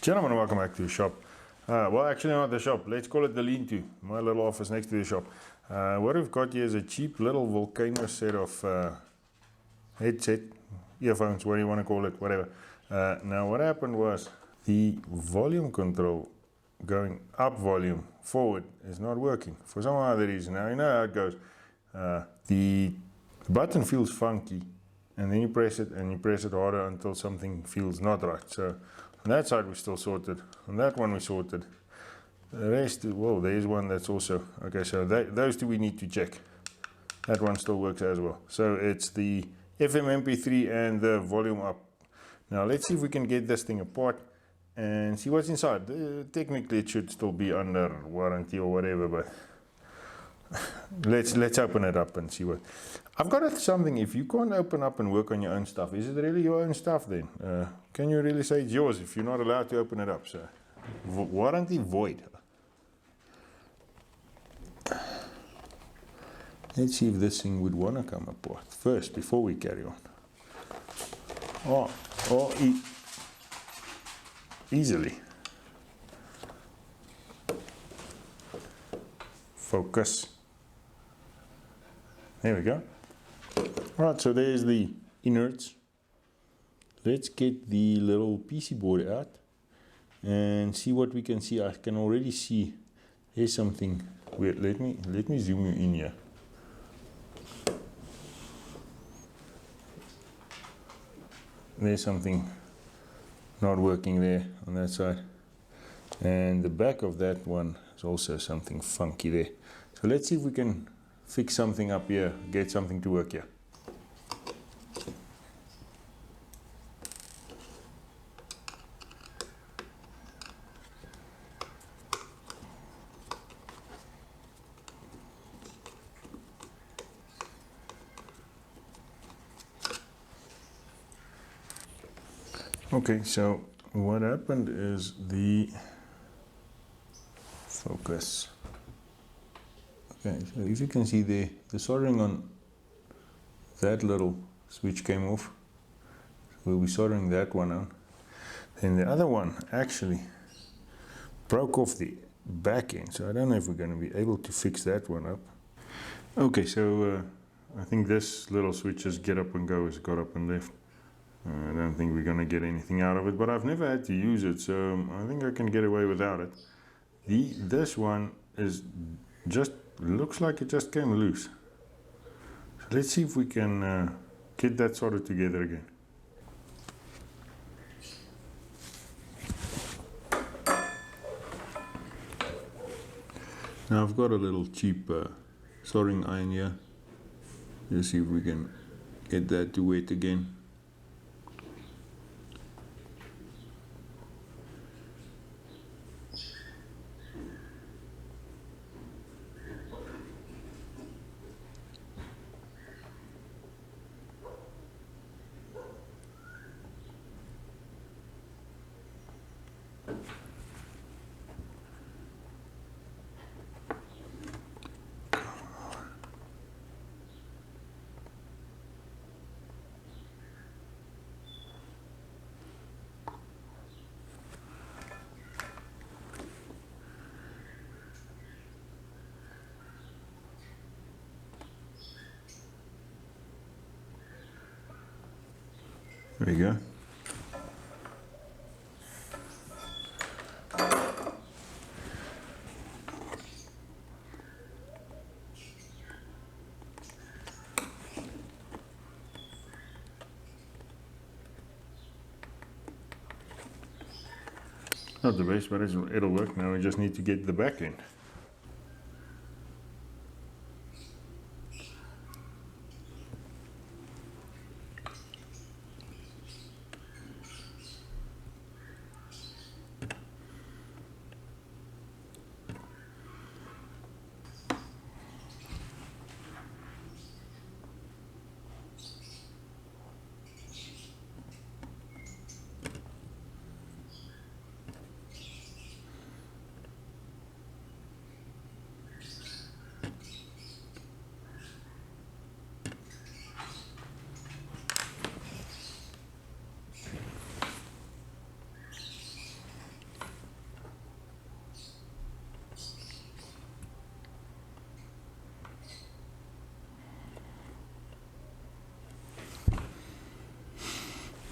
Gentlemen, welcome back to the shop. Well, actually not the shop. Let's call it the lean-to. My little office next to the shop. What we've got here is a cheap little Volcano set of headset, earphones, what do you want to call it, whatever. Now what happened was the volume control going up volume forward is not working for some other reason. Now you know how it goes. The button feels funky, and then you press it and you press it harder until something feels not right. So on that side we still sorted, on that one we sorted. The rest, well, there's one that's also okay. So those two we need to check. That one still works as well. So it's the FM MP3 and the volume up. Now let's see if we can get this thing apart and see what's inside. Technically it should still be under warranty or whatever, but let's open it up and see what. I've got something. If you can't open up and work on your own stuff, is it really your own stuff then? Can you really say it's yours if you're not allowed to open it up? So warranty void. Let's see if this thing would want to come apart first before we carry on. Easily. Focus. There we go. Alright, so there's the innards. Let's get the little PC board out and see what we can see. I can already see there's something weird. Let me zoom you in here. There's something not working there on that side, and the back of that one is also something funky there. So let's see if we can fix something up here, get something to work here. Okay, so what happened is the focus. Okay, so if you can see there, the soldering on that little switch came off. So we'll be soldering that one on. Then the other one actually broke off the back end, so I don't know if we're going to be able to fix that one up. Okay, so I think this little switch just get up and go has got up and left. I don't think we're going to get anything out of it, but I've never had to use it, so I think I can get away without it. This one is just looks like it just came loose. So let's see if we can get that sorted together again. Now I've got a little cheap soldering iron here. Let's see if we can get that to wet again. There you go. Not the best, but it'll work. Now we just need to get the back end.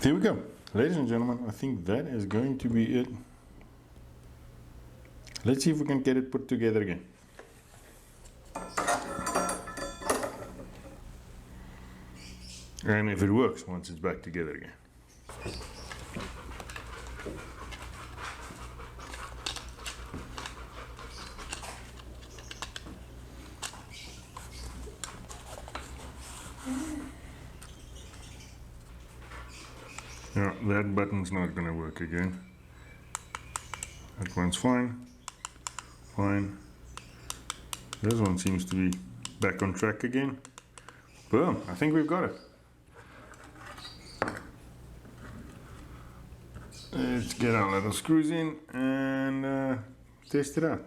There we go. Ladies and gentlemen, I think that is going to be it. Let's see if we can get it put together again. And if it works once it's back together again. No, that button's not going to work again. That one's fine. Fine. This one seems to be back on track again. Boom, I think we've got it. Let's get our little screws in and test it out.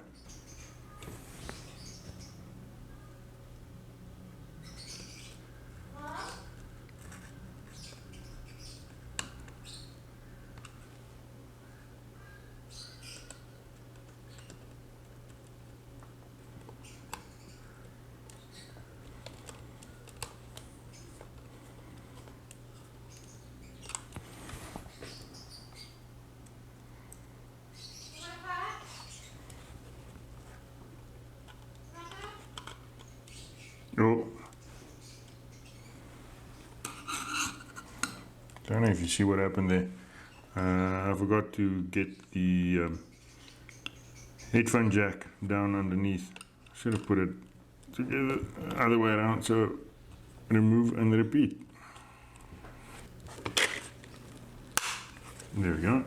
Oh, don't know if you see what happened there. I forgot to get the headphone jack down underneath. Should have put it together other way around, so remove and repeat. There we go.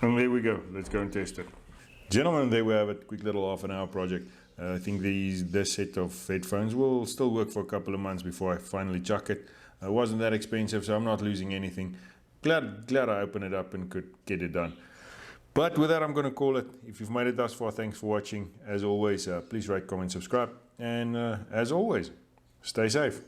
And there we go, let's go and test it. Gentlemen, there we have it, quick little half-an-hour project. I think this set of headphones will still work for a couple of months before I finally chuck it. It wasn't that expensive, so I'm not losing anything. Glad I opened it up and could get it done. But with that, I'm going to call it. If you've made it thus far, thanks for watching. As always, please rate, comment, subscribe. And as always, stay safe.